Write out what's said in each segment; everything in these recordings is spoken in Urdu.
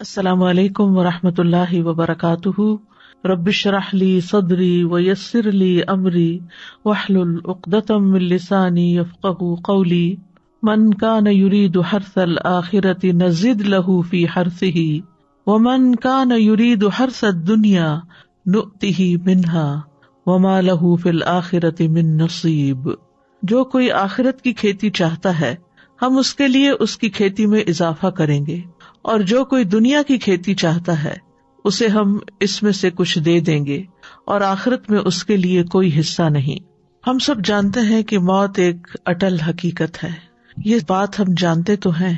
السلام علیکم ورحمۃ اللہ وبرکاتہ. رب اشرح لی صدری ویسر لی امری واحلل عقدۃ من لسانی یفقہوا قولی. من کان یرید حرث الآخرۃ نزد لہ فی حرثہ ومن کان یرید حرث الدنیا نؤتہ منہا وما لہ فی الآخرۃ من نصیب. جو کوئی آخرت کی کھیتی چاہتا ہے ہم اس کے لیے اس کی کھیتی میں اضافہ کریں گے، اور جو کوئی دنیا کی کھیتی چاہتا ہے اسے ہم اس میں سے کچھ دے دیں گے، اور آخرت میں اس کے لیے کوئی حصہ نہیں. ہم سب جانتے ہیں کہ موت ایک اٹل حقیقت ہے. یہ بات ہم جانتے تو ہیں،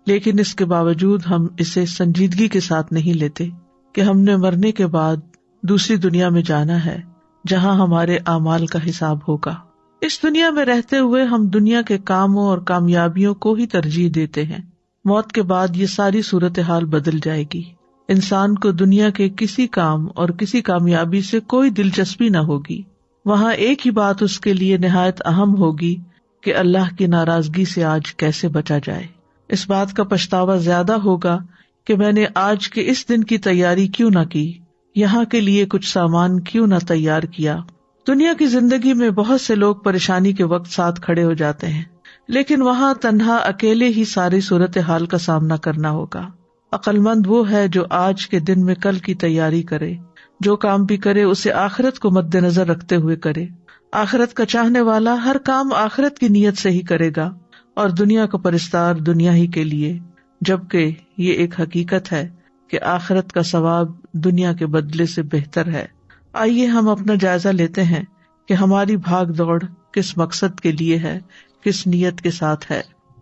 لیکن اس کے باوجود ہم اسے سنجیدگی کے ساتھ نہیں لیتے کہ ہم نے مرنے کے بعد دوسری دنیا میں جانا ہے جہاں ہمارے اعمال کا حساب ہوگا. اس دنیا میں رہتے ہوئے ہم دنیا کے کاموں اور کامیابیوں کو ہی ترجیح دیتے ہیں. موت کے بعد یہ ساری صورتحال بدل جائے گی. انسان کو دنیا کے کسی کام اور کسی کامیابی سے کوئی دلچسپی نہ ہوگی. وہاں ایک ہی بات اس کے لیے نہایت اہم ہوگی کہ اللہ کی ناراضگی سے آج کیسے بچا جائے. اس بات کا پچھتاوا زیادہ ہوگا کہ میں نے آج کے اس دن کی تیاری کیوں نہ کی، یہاں کے لیے کچھ سامان کیوں نہ تیار کیا. دنیا کی زندگی میں بہت سے لوگ پریشانی کے وقت ساتھ کھڑے ہو جاتے ہیں، لیکن وہاں تنہا اکیلے ہی ساری صورتحال کا سامنا کرنا ہوگا. عقل مند وہ ہے جو آج کے دن میں کل کی تیاری کرے، جو کام بھی کرے اسے آخرت کو مد نظر رکھتے ہوئے کرے. آخرت کا چاہنے والا ہر کام آخرت کی نیت سے ہی کرے گا، اور دنیا کا پرستار دنیا ہی کے لیے، جبکہ یہ ایک حقیقت ہے کہ آخرت کا ثواب دنیا کے بدلے سے بہتر ہے. آئیے ہم اپنا جائزہ لیتے ہیں کہ ہماری بھاگ دوڑ کس مقصد کے لیے ہے، کس نیت کے ساتھ ہے.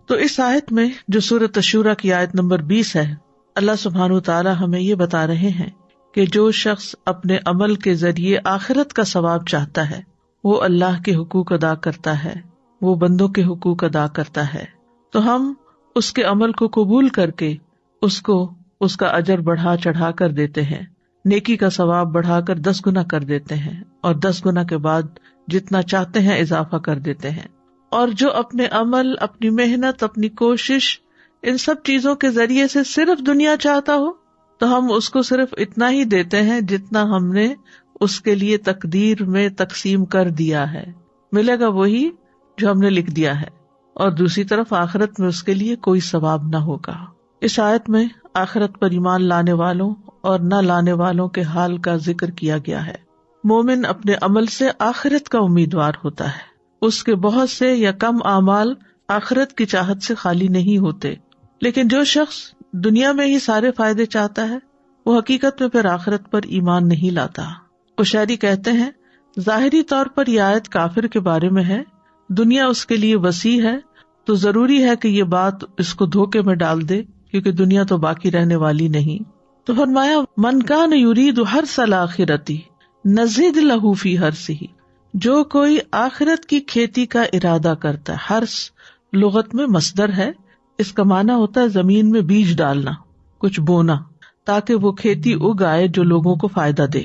تو اس آیت میں جو سورۃ الشورى کی آیت نمبر 20 ہے، اللہ سبحانہ وتعالی ہمیں یہ بتا رہے ہیں کہ جو شخص اپنے عمل کے ذریعے آخرت کا ثواب چاہتا ہے وہ اللہ کے حقوق ادا کرتا ہے، وہ بندوں کے حقوق ادا کرتا ہے. تو ہم اس کے عمل کو قبول کر کے اس کو اس کا اجر بڑھا چڑھا کر دیتے ہیں، نیکی کا ثواب بڑھا کر 10 گنا کر دیتے ہیں، اور 10 گنا کے بعد جتنا چاہتے ہیں اضافہ کر دیتے ہیں. اور جو اپنے عمل، اپنی محنت، اپنی کوشش، ان سب چیزوں کے ذریعے سے صرف دنیا چاہتا ہو تو ہم اس کو صرف اتنا ہی دیتے ہیں جتنا ہم نے اس کے لیے تقدیر میں تقسیم کر دیا ہے. ملے گا وہی جو ہم نے لکھ دیا ہے، اور دوسری طرف آخرت میں اس کے لیے کوئی ثواب نہ ہوگا. اس آیت میں آخرت پر ایمان لانے والوں اور نہ لانے والوں کے حال کا ذکر کیا گیا ہے. مومن اپنے عمل سے آخرت کا امیدوار ہوتا ہے، اس کے بہت سے یا کم اعمال آخرت کی چاہت سے خالی نہیں ہوتے. لیکن جو شخص دنیا میں ہی سارے فائدے چاہتا ہے وہ حقیقت میں پھر آخرت پر ایمان نہیں لاتا. قشیری کہتے ہیں ظاہری طور پر یہ آیت کافر کے بارے میں ہے، دنیا اس کے لیے وسیع ہے تو ضروری ہے کہ یہ بات اس کو دھوکے میں ڈال دے، کیونکہ دنیا تو باقی رہنے والی نہیں. تو فرمایا من کان یرید حرث الآخرۃ نزد لہ فی حرثہ، جو کوئی آخرت کی کھیتی کا ارادہ کرتا ہے. حرث لغت میں مصدر ہے، اس کا معنی ہوتا ہے زمین میں بیج ڈالنا، کچھ بونا، تاکہ وہ کھیتی اگائے جو لوگوں کو فائدہ دے.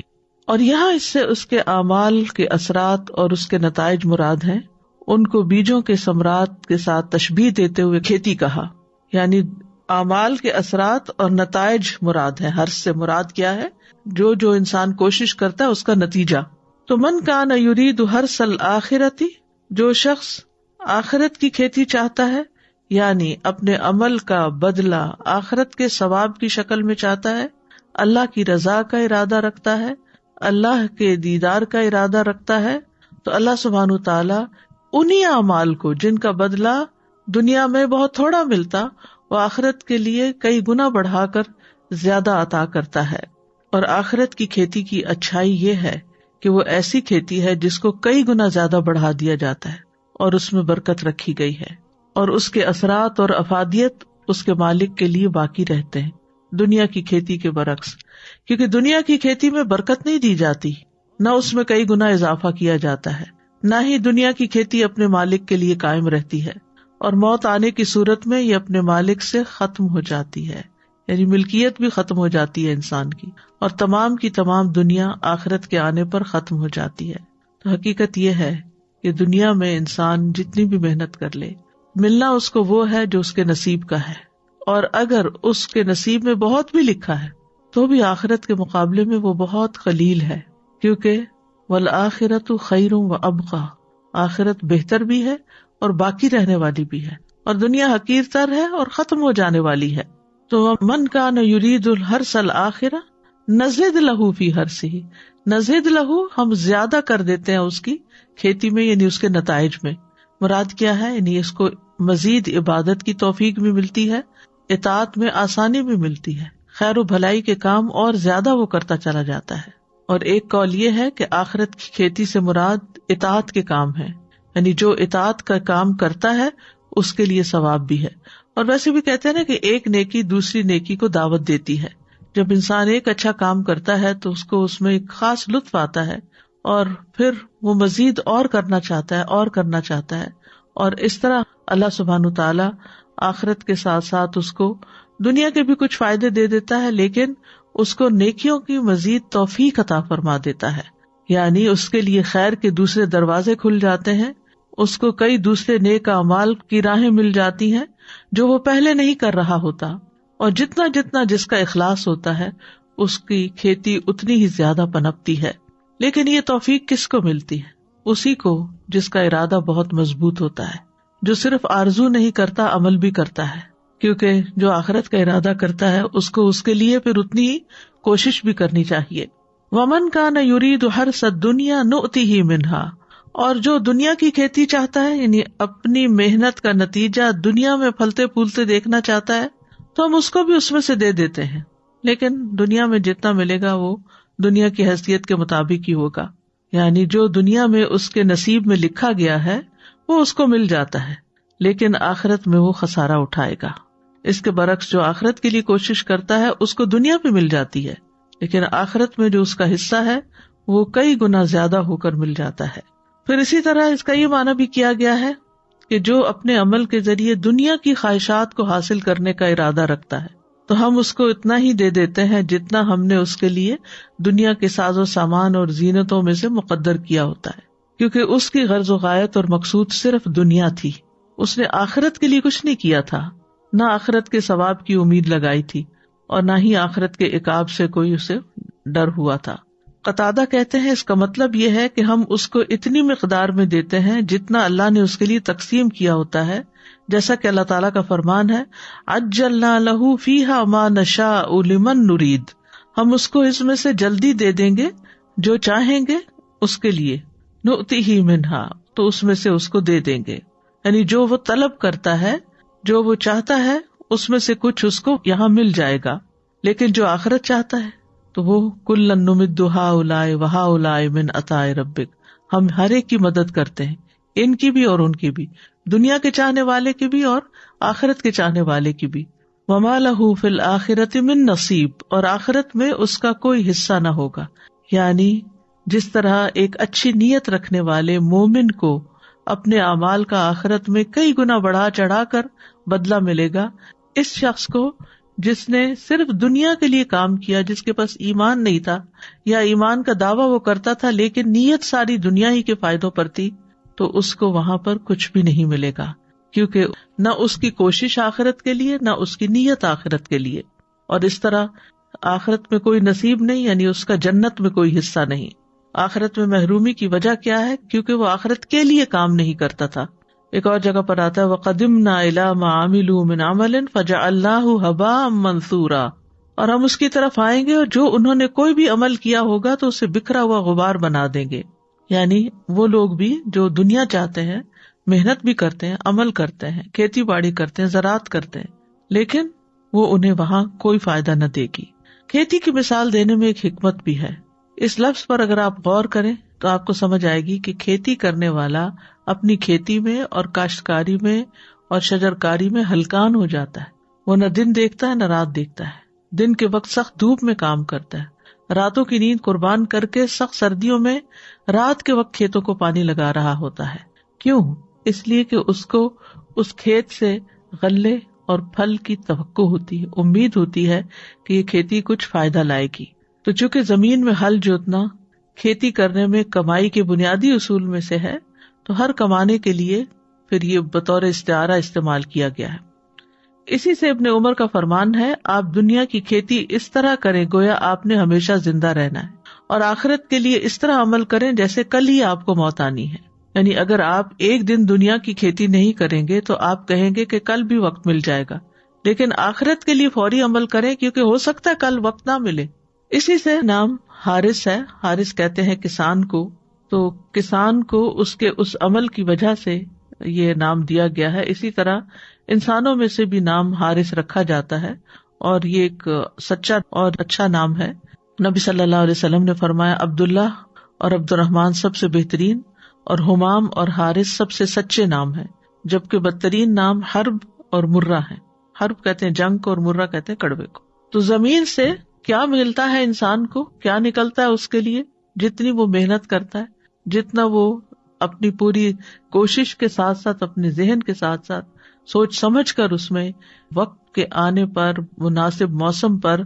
اور یہاں اس سے اس کے اعمال کے اثرات اور اس کے نتائج مراد ہیں. ان کو بیجوں کے ثمرات کے ساتھ تشبیہ دیتے ہوئے کھیتی کہا، یعنی اعمال کے اثرات اور نتائج مراد ہے. حرث سے مراد کیا ہے؟ جو انسان کوشش کرتا ہے اس کا نتیجہ. تو من کان یرید حرث الآخرۃ، جو شخص آخرت کی کھیتی چاہتا ہے، یعنی اپنے عمل کا بدلہ آخرت کے ثواب کی شکل میں چاہتا ہے، اللہ کی رضا کا ارادہ رکھتا ہے، اللہ کے دیدار کا ارادہ رکھتا ہے، تو اللہ سبحانہ وتعالی انہی اعمال کو جن کا بدلہ دنیا میں بہت تھوڑا ملتا وہ آخرت کے لیے کئی گنا بڑھا کر زیادہ عطا کرتا ہے. اور آخرت کی کھیتی کی اچھائی یہ ہے کہ وہ ایسی کھیتی ہے جس کو کئی گنا زیادہ بڑھا دیا جاتا ہے اور اس میں برکت رکھی گئی ہے، اور اس کے اثرات اور افادیت اس کے مالک کے لیے باقی رہتے ہیں دنیا کی کھیتی کے برعکس. کیونکہ دنیا کی کھیتی میں برکت نہیں دی جاتی، نہ اس میں کئی گنا اضافہ کیا جاتا ہے، نہ ہی دنیا کی کھیتی اپنے مالک کے لیے قائم رہتی ہے، اور موت آنے کی صورت میں یہ اپنے مالک سے ختم ہو جاتی ہے، یعنی ملکیت بھی ختم ہو جاتی ہے انسان کی، اور تمام کی تمام دنیا آخرت کے آنے پر ختم ہو جاتی ہے. تو حقیقت یہ ہے کہ دنیا میں انسان جتنی بھی محنت کر لے، ملنا اس کو وہ ہے جو اس کے نصیب کا ہے، اور اگر اس کے نصیب میں بہت بھی لکھا ہے تو بھی آخرت کے مقابلے میں وہ بہت قلیل ہے، کیونکہ والآخرۃ خیر وابقیٰ، آخرت بہتر بھی ہے اور باقی رہنے والی بھی ہے، اور دنیا حقیر تر ہے اور ختم ہو جانے والی ہے۔ تو من کان یرید الحرث الآخرہ نزد لہ فی حرثہ، نزد لہ ہم زیادہ کر دیتے ہیں اس کی کھیتی میں، یعنی اس کے نتائج میں۔ مراد کیا ہے؟ یعنی اس کو مزید عبادت کی توفیق بھی ملتی ہے، اطاعت میں آسانی بھی ملتی ہے، خیر و بھلائی کے کام اور زیادہ وہ کرتا چلا جاتا ہے۔ اور ایک قول یہ ہے کہ آخرت کی کھیتی سے مراد اطاعت کے کام ہے، یعنی جو اطاعت کا کام کرتا ہے اس کے لیے ثواب بھی ہے۔ اور ویسے بھی کہتے ہیں نا کہ ایک نیکی دوسری نیکی کو دعوت دیتی ہے۔ جب انسان ایک اچھا کام کرتا ہے تو اس کو اس میں ایک خاص لطف آتا ہے، اور پھر وہ مزید اور کرنا چاہتا ہے اور کرنا چاہتا ہے، اور اس طرح اللہ سبحانہ تعالیٰ آخرت کے ساتھ ساتھ اس کو دنیا کے بھی کچھ فائدے دے دیتا ہے، لیکن اس کو نیکیوں کی مزید توفیق عطا فرما دیتا ہے، یعنی اس کے لیے خیر کے دوسرے دروازے کھل جاتے ہیں، اس کو کئی دوسرے نیک اعمال کی راہیں مل جاتی ہیں جو وہ پہلے نہیں کر رہا ہوتا، اور جتنا جتنا جس کا اخلاص ہوتا ہے اس کی کھیتی اتنی ہی زیادہ پنپتی ہے۔ لیکن یہ توفیق کس کو ملتی ہے؟ اسی کو جس کا ارادہ بہت مضبوط ہوتا ہے، جو صرف آرزو نہیں کرتا، عمل بھی کرتا ہے، کیونکہ جو آخرت کا ارادہ کرتا ہے اس کو اس کے لیے پھر اتنی ہی کوشش بھی کرنی چاہیے۔ وَمَنْ كَانَ يُرِيدُ حَرْثَ الدُّنْيَا نُؤْتِهِ مِنْهَا، اور جو دنیا کی کھیتی چاہتا ہے، یعنی اپنی محنت کا نتیجہ دنیا میں پھلتے پھولتے دیکھنا چاہتا ہے، تو ہم اس کو بھی اس میں سے دے دیتے ہیں، لیکن دنیا میں جتنا ملے گا وہ دنیا کی حیثیت کے مطابق ہی ہوگا، یعنی جو دنیا میں اس کے نصیب میں لکھا گیا ہے وہ اس کو مل جاتا ہے، لیکن آخرت میں وہ خسارہ اٹھائے گا۔ اس کے برعکس جو آخرت کے لیے کوشش کرتا ہے اس کو دنیا پہ مل جاتی ہے، لیکن آخرت میں جو اس کا حصہ ہے وہ کئی گنا زیادہ ہو کر مل جاتا ہے۔ پھر اسی طرح اس کا یہ معنی بھی کیا گیا ہے کہ جو اپنے عمل کے ذریعے دنیا کی خواہشات کو حاصل کرنے کا ارادہ رکھتا ہے تو ہم اس کو اتنا ہی دے دیتے ہیں جتنا ہم نے اس کے لیے دنیا کے ساز و سامان اور زینتوں میں سے مقدر کیا ہوتا ہے، کیونکہ اس کی غرض و غایت اور مقصود صرف دنیا تھی، اس نے آخرت کے لیے کچھ نہیں کیا تھا، نہ آخرت کے ثواب کی امید لگائی تھی اور نہ ہی آخرت کے عقاب سے کوئی اسے ڈر ہوا تھا۔ قتادہ کہتے ہیں اس کا مطلب یہ ہے کہ ہم اس کو اتنی مقدار میں دیتے ہیں جتنا اللہ نے اس کے لیے تقسیم کیا ہوتا ہے، جیسا کہ اللہ تعالیٰ کا فرمان ہے عجلنا لہ فیہا ما نشاء لمن نرید، ہم اس کو اس میں سے جلدی دے دیں گے جو چاہیں گے اس کے لیے، نؤتیہ منہا، تو اس میں سے اس کو دے دیں گے، یعنی جو وہ طلب کرتا ہے، جو وہ چاہتا ہے اس میں سے کچھ اس کو یہاں مل جائے گا، لیکن جو آخرت چاہتا ہے تو وہ کلًا نمد ہؤلاء وہؤلاء من عطاء ربک، ہم ہر ایک کی مدد کرتے ہیں، ان کی بھی اور ان کی بھی، دنیا کے چاہنے والے کی بھی اور آخرت کے چاہنے والے کی بھی۔ وما لہ فی الآخرۃ من نصیب، اور آخرت میں اس کا کوئی حصہ نہ ہوگا، یعنی جس طرح ایک اچھی نیت رکھنے والے مومن کو اپنے اعمال کا آخرت میں کئی گنا بڑھا چڑھا کر بدلہ ملے گا، اس شخص کو جس نے صرف دنیا کے لیے کام کیا، جس کے پاس ایمان نہیں تھا یا ایمان کا دعویٰ وہ کرتا تھا لیکن نیت ساری دنیا ہی کے فائدوں پر تھی، تو اس کو وہاں پر کچھ بھی نہیں ملے گا، کیونکہ نہ اس کی کوشش آخرت کے لیے نہ اس کی نیت آخرت کے لیے، اور اس طرح آخرت میں کوئی نصیب نہیں، یعنی اس کا جنت میں کوئی حصہ نہیں۔ آخرت میں محرومی کی وجہ کیا ہے؟ کیونکہ وہ آخرت کے لیے کام نہیں کرتا تھا۔ ایک اور جگہ پر آتا ہے وَقَدِمْنَا إِلَىٰ مَا عَمِلُوا مِنْ عَمَلٍ فَجَعَلْنَاهُ هَبَاءً مَنْثُورًا، اور ہم اس کی طرف آئیں گے اور جو انہوں نے کوئی بھی عمل کیا ہوگا تو اسے بکھرا ہوا غبار بنا دیں گے، یعنی وہ لوگ بھی جو دنیا چاہتے ہیں، محنت بھی کرتے ہیں، عمل کرتے ہیں، کھیتی باڑی کرتے ہیں، زراعت کرتے ہیں، لیکن وہ انہیں وہاں کوئی فائدہ نہ دے گی۔ کھیتی کی مثال دینے میں ایک حکمت بھی ہے، اس لفظ پر اگر آپ غور کریں تو آپ کو سمجھ آئے گی کہ کھیتی کرنے والا اپنی کھیتی میں اور کاشتکاری میں اور شجرکاری میں ہلکان ہو جاتا ہے، وہ نہ دن دیکھتا ہے نہ رات دیکھتا ہے، دن کے وقت سخت دھوپ میں کام کرتا ہے، راتوں کی نیند قربان کر کے سخت سردیوں میں رات کے وقت کھیتوں کو پانی لگا رہا ہوتا ہے۔ کیوں؟ اس لیے کہ اس کو اس کھیت سے غلے اور پھل کی توقع ہوتی ہے، امید ہوتی ہے کہ یہ کھیتی کچھ فائدہ لائے گی۔ تو چونکہ زمین میں ہل جوتنا کھیتی کرنے میں کمائی کے بنیادی اصول میں سے ہے، تو ہر کمانے کے لیے پھر یہ بطور استعارہ استعمال کیا گیا ہے۔ اسی سے ابن عمر کا فرمان ہے، آپ دنیا کی کھیتی اس طرح کریں گویا آپ نے ہمیشہ زندہ رہنا ہے، اور آخرت کے لیے اس طرح عمل کریں جیسے کل ہی آپ کو موت آنی ہے. یعنی اگر آپ ایک دن دنیا کی کھیتی نہیں کریں گے تو آپ کہیں گے کہ کل بھی وقت مل جائے گا، لیکن آخرت کے لیے فوری عمل کریں کیونکہ ہو سکتا ہے کل وقت نہ ملے. اسی سے نام حارث ہے. حارث کہتے ہیں کسان کو، تو کسان کو اس کے اس عمل کی وجہ سے یہ نام دیا گیا ہے. اسی طرح انسانوں میں سے بھی نام حارث رکھا جاتا ہے، اور یہ ایک سچا اور اچھا نام ہے. نبی صلی اللہ علیہ وسلم نے فرمایا عبداللہ اور عبد الرحمن سب سے بہترین، اور حمام اور حارث سب سے سچے نام ہیں، جبکہ بدترین نام حرب اور مرہ ہے. حرب کہتے ہیں جنگ کو، اور مرہ کہتے ہیں کڑوے کو. تو زمین سے کیا ملتا ہے انسان کو، کیا نکلتا ہے اس کے لیے؟ جتنی وہ محنت کرتا ہے، جتنا وہ اپنی پوری کوشش کے ساتھ ساتھ اپنے ذہن کے ساتھ ساتھ سوچ سمجھ کر اس میں وقت کے آنے پر مناسب موسم پر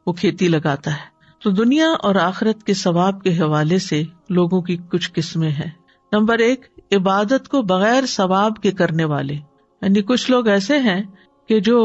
وہ کھیتی لگاتا ہے. تو دنیا اور آخرت کے ثواب کے حوالے سے لوگوں کی کچھ قسمیں ہیں. نمبر 1، عبادت کو بغیر ثواب کے کرنے والے. یعنی کچھ لوگ ایسے ہیں کہ جو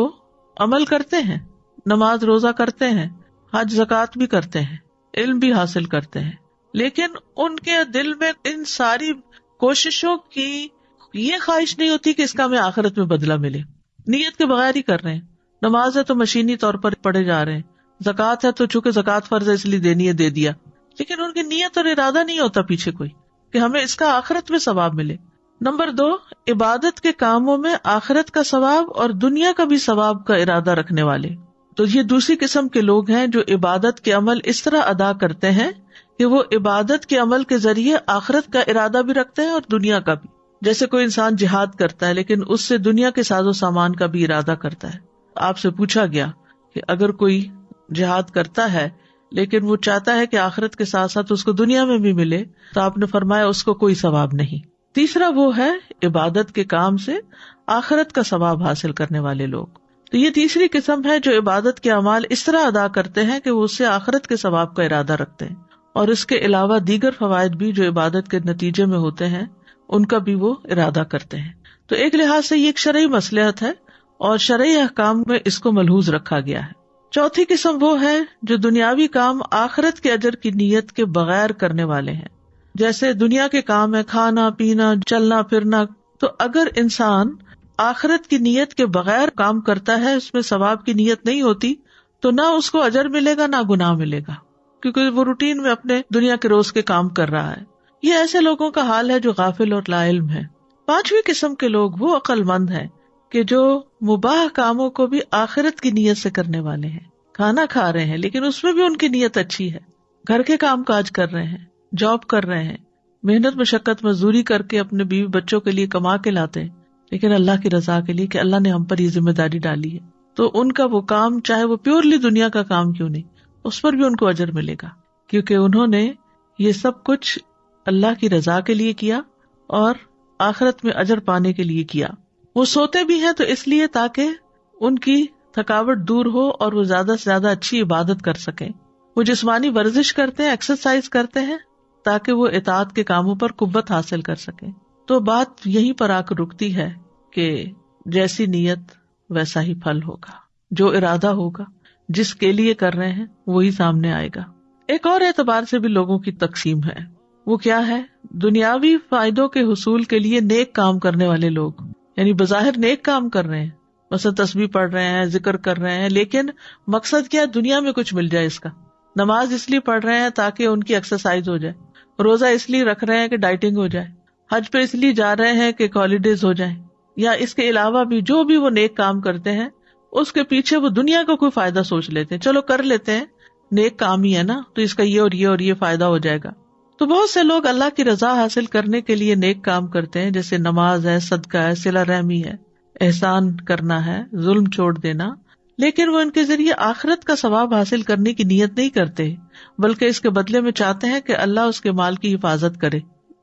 عمل کرتے ہیں، نماز روزہ کرتے ہیں، حج زکوٰۃ بھی کرتے ہیں، علم بھی حاصل کرتے ہیں، لیکن ان کے دل میں ان ساری کوششوں کی یہ خواہش نہیں ہوتی کہ اس کا ہمیں آخرت میں بدلہ ملے. نیت کے بغیر ہی کر رہے ہیں. نماز ہے تو مشینی طور پر پڑھے جا رہے ہیں، زکوٰۃ ہے تو چونکہ زکوٰۃ فرض ہے اس لیے دینی ہے دے دیا، لیکن ان کی نیت اور ارادہ نہیں ہوتا پیچھے کوئی کہ ہمیں اس کا آخرت میں ثواب ملے. نمبر 2، عبادت کے کاموں میں آخرت کا ثواب اور دنیا کا بھی ثواب کا ارادہ رکھنے والے. تو یہ دوسری قسم کے لوگ ہیں جو عبادت کے عمل اس طرح ادا کرتے ہیں کہ وہ عبادت کے عمل کے ذریعے آخرت کا ارادہ بھی رکھتے ہیں اور دنیا کا بھی. جیسے کوئی انسان جہاد کرتا ہے لیکن اس سے دنیا کے ساز و سامان کا بھی ارادہ کرتا ہے. آپ سے پوچھا گیا کہ اگر کوئی جہاد کرتا ہے لیکن وہ چاہتا ہے کہ آخرت کے ساتھ ساتھ اس کو دنیا میں بھی ملے، تو آپ نے فرمایا اس کو کوئی ثواب نہیں. تیسرا وہ ہے عبادت کے کام سے آخرت کا ثواب حاصل کرنے والے لوگ. تو یہ تیسری قسم ہے جو عبادت کے اعمال اس طرح ادا کرتے ہیں کہ وہ اس سے آخرت کے ثواب کا ارادہ رکھتے ہیں، اور اس کے علاوہ دیگر فوائد بھی جو عبادت کے نتیجے میں ہوتے ہیں ان کا بھی وہ ارادہ کرتے ہیں. تو ایک لحاظ سے یہ ایک شرعی مصلحت ہے اور شرعی احکام میں اس کو ملحوظ رکھا گیا ہے. چوتھی قسم وہ ہے جو دنیاوی کام آخرت کے اجر کی نیت کے بغیر کرنے والے ہیں. جیسے دنیا کے کام ہے، کھانا پینا چلنا پھرنا، تو اگر انسان آخرت کی نیت کے بغیر کام کرتا ہے، اس میں ثواب کی نیت نہیں ہوتی، تو نہ اس کو اجر ملے گا نہ گناہ ملے گا، کیونکہ وہ روٹین میں اپنے دنیا کے روز کے کام کر رہا ہے. یہ ایسے لوگوں کا حال ہے جو غافل اور لا علم ہے. پانچویں قسم کے لوگ وہ عقل مند ہیں کہ جو مباح کاموں کو بھی آخرت کی نیت سے کرنے والے ہیں. کھانا کھا رہے ہیں لیکن اس میں بھی ان کی نیت اچھی ہے، گھر کے کام کاج کر رہے ہیں، جاب کر رہے ہیں، محنت مشقت مزدوری کر کے اپنے بیوی بچوں کے لیے کما کے لاتے ہیں، لیکن اللہ کی رضا کے لیے کہ اللہ نے ہم پر یہ ذمہ داری ڈالی ہے، تو ان کا وہ کام چاہے وہ پیورلی دنیا کا کام کیوں نہیں، اس پر بھی ان کو اجر ملے گا، کیونکہ انہوں نے یہ سب کچھ اللہ کی رضا کے لیے کیا اور آخرت میں اجر پانے کے لیے کیا. وہ سوتے بھی ہیں تو اس لیے تاکہ ان کی تھکاوٹ دور ہو اور وہ زیادہ سے زیادہ اچھی عبادت کر سکیں. وہ جسمانی ورزش کرتے ہیں، ایکسرسائز کرتے ہیں تاکہ وہ اطاعت کے کاموں پر قوت حاصل کر سکیں. تو بات یہیں پر آ کر رکتی ہے کہ جیسی نیت ویسا ہی پھل ہوگا، جو ارادہ ہوگا جس کے لیے کر رہے ہیں وہی سامنے آئے گا. ایک اور اعتبار سے بھی لوگوں کی تقسیم ہے. وہ کیا ہے؟ دنیاوی فائدوں کے حصول کے لیے نیک کام کرنے والے لوگ، یعنی بظاہر نیک کام کر رہے ہیں، مثلا تسبیح پڑھ رہے ہیں، ذکر کر رہے ہیں، لیکن مقصد کیا ہے؟ دنیا میں کچھ مل جائے اس کا. نماز اس لیے پڑھ رہے ہیں تاکہ ان کی ایکسرسائز ہو جائے، روزہ اس لیے رکھ رہے ہیں کہ ڈائٹنگ ہو جائے، حج پہ اس لیے جا رہے ہیں کہ ہالیڈیز ہو جائیں، یا اس کے علاوہ بھی جو بھی وہ نیک کام کرتے ہیں اس کے پیچھے وہ دنیا کا کوئی فائدہ سوچ لیتے ہیں. چلو کر لیتے ہیں، نیک کام ہی ہے نا، تو اس کا یہ اور یہ اور یہ فائدہ ہو جائے گا. تو بہت سے لوگ اللہ کی رضا حاصل کرنے کے لیے نیک کام کرتے ہیں، جیسے نماز ہے، صدقہ ہے، صلہ رحمی ہے، احسان کرنا ہے، ظلم چھوڑ دینا، لیکن وہ ان کے ذریعے آخرت کا ثواب حاصل کرنے کی نیت نہیں کرتے، بلکہ اس کے بدلے میں چاہتے ہیں کہ اللہ اس کے مال کی حفاظت کرے.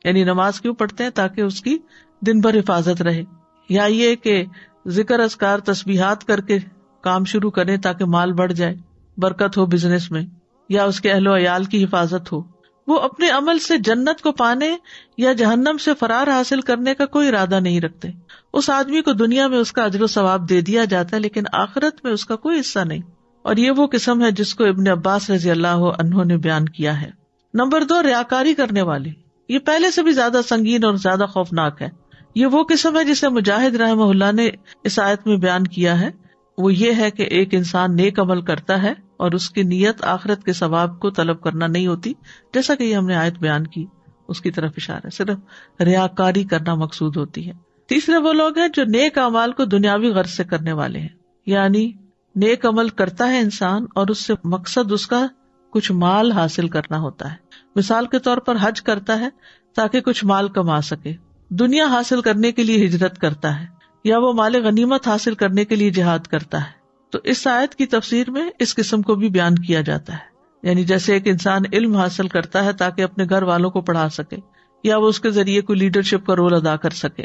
یعنی نماز کیوں پڑھتے ہیں؟ تاکہ اس کی دن بھر حفاظت رہے، یا یہ کہ ذکر اذکار تسبیحات کر کے کام شروع کریں تاکہ مال بڑھ جائے، برکت ہو بزنس میں، یا اس کے اہل و عیال کی حفاظت ہو. وہ اپنے عمل سے جنت کو پانے یا جہنم سے فرار حاصل کرنے کا کوئی ارادہ نہیں رکھتے. اس آدمی کو دنیا میں اس کا اجر و ثواب دے دیا جاتا ہے لیکن آخرت میں اس کا کوئی حصہ نہیں. اور یہ وہ قسم ہے جس کو ابن عباس رضی اللہ عنہ نے بیان کیا ہے. نمبر 2، ریاکاری کرنے والے. یہ پہلے سے بھی زیادہ سنگین اور زیادہ خوفناک ہے. یہ وہ قسم ہے جسے مجاہد رحمہ اللہ نے اس آیت میں بیان کیا ہے. وہ یہ ہے کہ ایک انسان نیک عمل کرتا ہے اور اس کی نیت آخرت کے ثواب کو طلب کرنا نہیں ہوتی، جیسا کہ یہ ہم نے آیت بیان کی اس کی طرف اشارہ، صرف ریاکاری کرنا مقصود ہوتی ہے. تیسرے وہ لوگ ہیں جو نیک اعمال کو دنیاوی غرض سے کرنے والے ہیں، یعنی نیک عمل کرتا ہے انسان اور اس سے مقصد اس کا کچھ مال حاصل کرنا ہوتا ہے. مثال کے طور پر حج کرتا ہے تاکہ کچھ مال کما سکے، دنیا حاصل کرنے کے لیے ہجرت کرتا ہے، یا وہ مال غنیمت حاصل کرنے کے لیے جہاد کرتا ہے. تو اس آیت کی تفسیر میں اس قسم کو بھی بیان کیا جاتا ہے. یعنی جیسے ایک انسان علم حاصل کرتا ہے تاکہ اپنے گھر والوں کو پڑھا سکے، یا وہ اس کے ذریعے کوئی لیڈرشپ کا رول ادا کر سکے،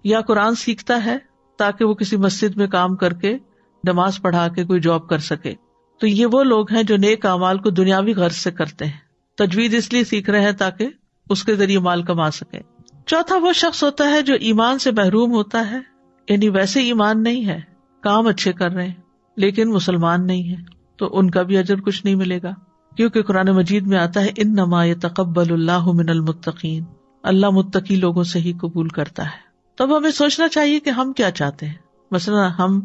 یا قرآن سیکھتا ہے تاکہ وہ کسی مسجد میں کام کر کے نماز پڑھا کے کوئی جاب کر سکے. تو یہ وہ لوگ ہیں جو نیک اعمال کو دنیاوی غرض سے کرتے ہیں. تجوید اس لیے سیکھ رہے ہیں تاکہ اس کے ذریعے مال کما سکے. چوتھا وہ شخص ہوتا ہے جو ایمان سے محروم ہوتا ہے، یعنی ویسے ایمان نہیں ہے، کام اچھے کر رہے ہیں لیکن مسلمان نہیں ہے، تو ان کا بھی اجر کچھ نہیں ملے گا، کیونکہ قرآن مجید میں آتا ہے انما یتقبل اللہ من المتقین، اللہ متقی لوگوں سے ہی قبول کرتا ہے. تب ہمیں سوچنا چاہیے کہ ہم کیا چاہتے ہیں. مثلا ہم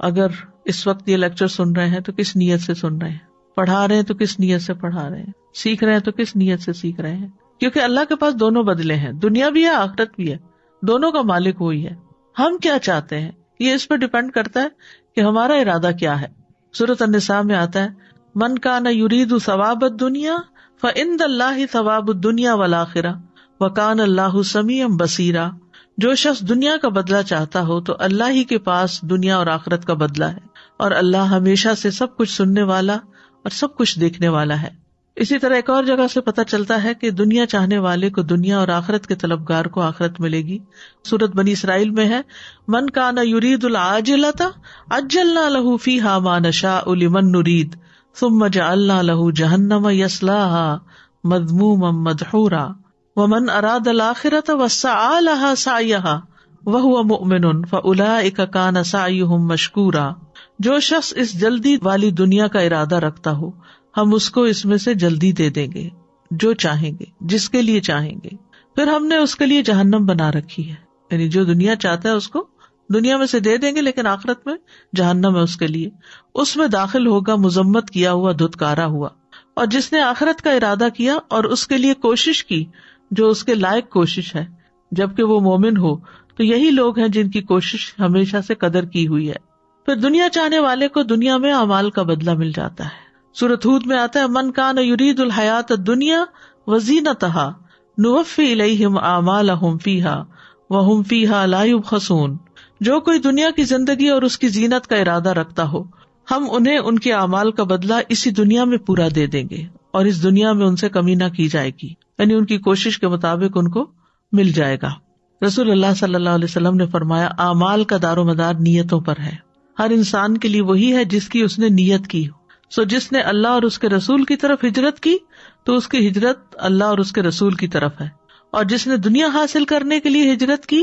اگر اس وقت یہ لیکچر سن رہے ہیں تو کس نیت سے سن رہے ہیں، پڑھا رہے ہیں تو کس نیت سے پڑھا رہے ہیں، سیکھ رہے ہیں تو کس نیت سے سیکھ رہے ہیں، کیونکہ اللہ کے پاس دونوں بدلے ہیں، دنیا بھی ہے آخرت بھی ہے، دونوں کا مالک وہی ہے. ہم کیا چاہتے ہیں یہ اس پہ ڈیپینڈ کرتا ہے کہ ہمارا ارادہ کیا ہے. سورۃ النساء میں آتا ہے من کان یرید ثواب الدنیا فعند اللہ ثواب الدنیا والآخرہ وکان اللہ سمیعا بصیرا. جو شخص دنیا کا بدلہ چاہتا ہو تو اللہ ہی کے پاس دنیا اور آخرت کا بدلہ ہے، اور اللہ ہمیشہ سے سب کچھ سننے والا اور سب کچھ دیکھنے والا ہے. اسی طرح ایک اور جگہ سے پتہ چلتا ہے کہ دنیا چاہنے والے کو دنیا اور آخرت کے طلبگار کو آخرت ملے گی. سورۃ بنی اسرائیل میں ہے من کان یرید العاجلۃ عجلنا له فیہا ما نشاء لمن نرید ثم جعلنا له جہنم یصلاها مذموما مدحورا ومن اراد الآخرۃ وسعى لها سعیها وهو مؤمن فاولئک کان سعیهم مشکورا. جو شخص اس جلدی والی دنیا کا ارادہ رکھتا ہو ہم اس کو اس میں سے جلدی دے دیں گے، جو چاہیں گے، جس کے لیے چاہیں گے. پھر ہم نے اس کے لیے جہنم بنا رکھی ہے، یعنی جو دنیا چاہتا ہے اس کو دنیا میں سے دے دیں گے لیکن آخرت میں جہنم ہے اس کے لیے، اس میں داخل ہوگا مذمت کیا ہوا، دھتکارا ہوا. اور جس نے آخرت کا ارادہ کیا اور اس کے لیے کوشش کی جو اس کے لائق کوشش ہے جبکہ وہ مومن ہو، تو یہی لوگ ہیں جن کی کوشش ہمیشہ سے قدر کی ہوئی ہے. پھر دنیا چاہنے والے کو دنیا میں اعمال کا بدلہ مل جاتا ہے. سورۃ ہود میں آتا ہے من کان یرید الحیات الدنیا وزینتہا نوفی الیہم اعمالہم فیہا وہم فیہا لا یبخسون. جو کوئی دنیا کی زندگی اور اس کی زینت کا ارادہ رکھتا ہو ہم انہیں ان کے اعمال کا بدلہ اسی دنیا میں پورا دے دیں گے اور اس دنیا میں ان سے کمی نہ کی جائے گی، یعنی ان کی کوشش کے مطابق ان کو مل جائے گا. رسول اللہ صلی اللہ علیہ وسلم نے فرمایا اعمال کا دار و مدار نیتوں پر ہے. ہر انسان کے لیے وہی ہے جس کی اس نے نیت کی ہو. سو جس نے اللہ اور اس کے رسول کی طرف ہجرت کی تو اس کی ہجرت اللہ اور اس کے رسول کی طرف ہے، اور جس نے دنیا حاصل کرنے کے لیے ہجرت کی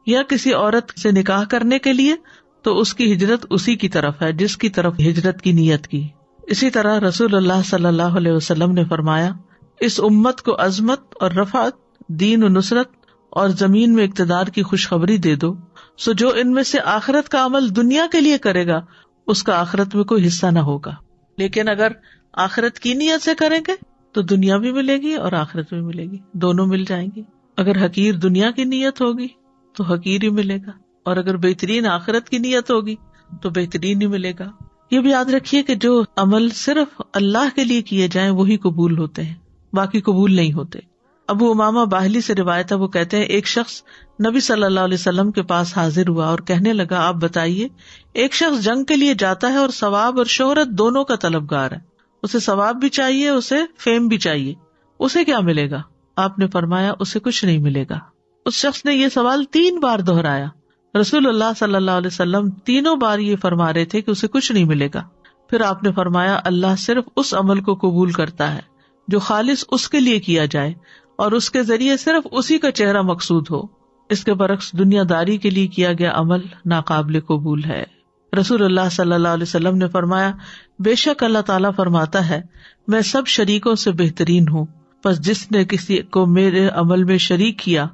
یا کسی عورت سے نکاح کرنے کے لیے تو اس کی ہجرت اسی کی طرف ہے جس کی طرف ہجرت کی نیت کی. اسی طرح رسول اللہ صلی اللہ علیہ وسلم نے فرمایا اس امت کو عظمت اور رفعت، دین و نصرت اور زمین میں اقتدار کی خوشخبری دے دو، سو جو ان میں سے آخرت کا عمل دنیا کے لیے کرے گا اس کا آخرت میں کوئی حصہ نہ ہوگا، لیکن اگر آخرت کی نیت سے کریں گے تو دنیا بھی ملے گی اور آخرت بھی ملے گی، دونوں مل جائیں گی. اگر حقیر دنیا کی نیت ہوگی تو حقیر ہی ملے گا، اور اگر بہترین آخرت کی نیت ہوگی تو بہترین ہی ملے گا. یہ بھی یاد رکھیے کہ جو عمل صرف اللہ کے لیے کیے جائیں وہی قبول ہوتے ہیں، باقی قبول نہیں ہوتے. ابو امامہ باہلی سے روایت ہے، وہ کہتے ہیں ایک شخص نبی صلی اللہ علیہ وسلم کے پاس حاضر ہوا اور کہنے لگا آپ بتائیے، ایک شخص جنگ کے لیے جاتا ہے اور ثواب اور شہرت دونوں کا طلبگار ہے، اسے ثواب بھی چاہیے، اسے فیم بھی چاہیے، اسے کیا ملے گا؟ آپ نے فرمایا اسے کچھ نہیں ملے گا. اس شخص نے یہ سوال 3 بار دہرایا. رسول اللہ صلی اللہ علیہ وسلم تینوں بار یہ فرما رہے تھے کہ اسے کچھ نہیں ملے گا. پھر آپ نے فرمایا اللہ صرف اس عمل کو قبول کرتا ہے جو خالص اس کے لیے کیا جائے اور اس کے ذریعے صرف اسی کا چہرہ مقصود ہو. اس کے برعکس دنیا داری کے لیے کیا گیا عمل ناقابل قبول ہے. رسول اللہ صلی اللہ علیہ وسلم نے فرمایا، بے شک اللہ تعالیٰ فرماتا ہے میں سب شریکوں سے بہترین ہوں، پس جس نے کسی کو میرے عمل میں شریک کیا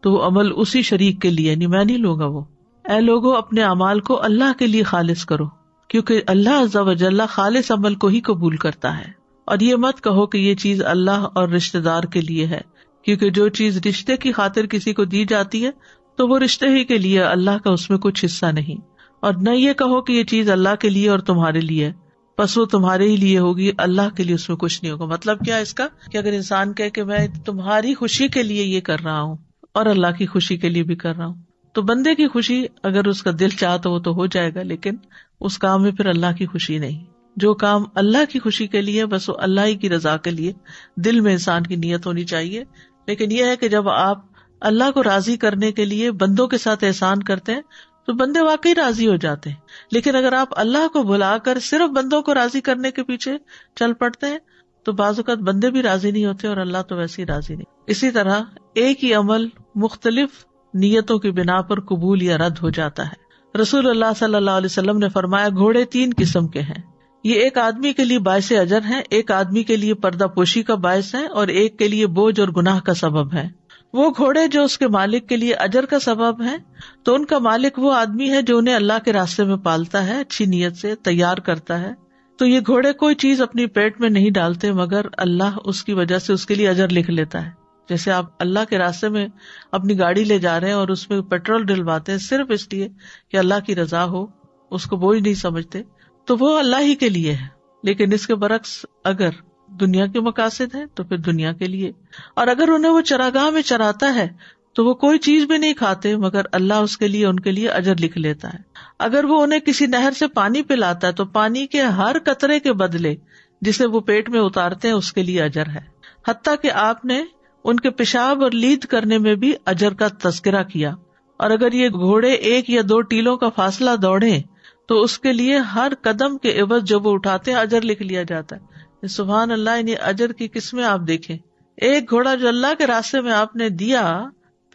تو وہ عمل اسی شریک کے لیے، یعنی میں نہیں لوں گا وہ. اے لوگوں، اپنے اعمال کو اللہ کے لیے خالص کرو، کیونکہ اللہ عز و جل خالص عمل کو ہی قبول کرتا ہے. اور یہ مت کہو کہ یہ چیز اللہ اور رشتہ دار کے لیے ہے، کیونکہ جو چیز رشتے کی خاطر کسی کو دی جاتی ہے تو وہ رشتے ہی کے لیے، اللہ کا اس میں کچھ حصہ نہیں. اور نہ یہ کہو کہ یہ چیز اللہ کے لیے اور تمہارے لیے، پس وہ تمہارے ہی لیے ہوگی، اللہ کے لیے اس میں کچھ نہیں ہوگا. مطلب کیا اس کا کہ اگر انسان کہے کہ میں تمہاری خوشی کے لیے یہ کر رہا ہوں اور اللہ کی خوشی کے لیے بھی کر رہا ہوں، تو بندے کی خوشی اگر اس کا دل چاہ تو وہ تو ہو جائے گا، لیکن اس کام میں پھر اللہ کی خوشی نہیں. جو کام اللہ کی خوشی کے لیے بس وہ اللہ ہی کی رضا کے لیے دل میں انسان کی نیت ہونی چاہیے. لیکن یہ ہے کہ جب آپ اللہ کو راضی کرنے کے لیے بندوں کے ساتھ احسان کرتے ہیں تو بندے واقعی راضی ہو جاتے ہیں. لیکن اگر آپ اللہ کو بلا کر صرف بندوں کو راضی کرنے کے پیچھے چل پڑتے ہیں تو بعض اوقات بندے بھی راضی نہیں ہوتے اور اللہ تو ویسے ہی راضی نہیں. اسی طرح ایک ہی عمل مختلف نیتوں کی بنا پر قبول یا رد ہو جاتا ہے. رسول اللہ صلی اللہ علیہ وسلم نے فرمایا، گھوڑے 3 قسم کے ہیں، یہ ایک آدمی کے لیے باعث اجر ہیں، ایک آدمی کے لیے پردہ پوشی کا باعث ہے، اور ایک کے لیے بوجھ اور گناہ کا سبب ہے. وہ گھوڑے جو اس کے مالک کے لیے اجر کا سبب ہیں تو ان کا مالک وہ آدمی ہے جو انہیں اللہ کے راستے میں پالتا ہے، اچھی نیت سے تیار کرتا ہے. تو یہ گھوڑے کوئی چیز اپنی پیٹ میں نہیں ڈالتے مگر اللہ اس کی وجہ سے اس کے لیے اجر لکھ لیتا ہے. جیسے آپ اللہ کے راستے میں اپنی گاڑی لے جا رہے ہیں اور اس میں پیٹرول ڈلواتے ہیں صرف اس لیے کہ اللہ کی رضا ہو، اس کو بوجھ نہیں سمجھتے، تو وہ اللہ ہی کے لیے ہے. لیکن اس کے برعکس اگر دنیا کے مقاصد ہیں تو پھر دنیا کے لیے، اور اگر انہیں وہ چراگاہ میں چراتا ہے تو وہ کوئی چیز بھی نہیں کھاتے مگر اللہ اس کے لیے ان کے لیے اجر لکھ لیتا ہے. اگر وہ انہیں کسی نہر سے پانی پلاتا ہے تو پانی کے ہر قطرے کے بدلے جسے وہ پیٹ میں اتارتے ہیں اس کے لیے اجر ہے. حتیٰ کہ آپ نے ان کے پیشاب اور لید کرنے میں بھی اجر کا تذکرہ کیا. اور اگر یہ گھوڑے 1 یا 2 ٹیلوں کا فاصلہ دوڑیں تو اس کے لیے ہر قدم کے عوض جو وہ اٹھاتے ہیں اجر لکھ لیا جاتا ہے. سبحان اللہ، یعنی اجر کی قسمیں آپ دیکھیں. ایک گھوڑا جو اللہ کے راستے میں آپ نے دیا،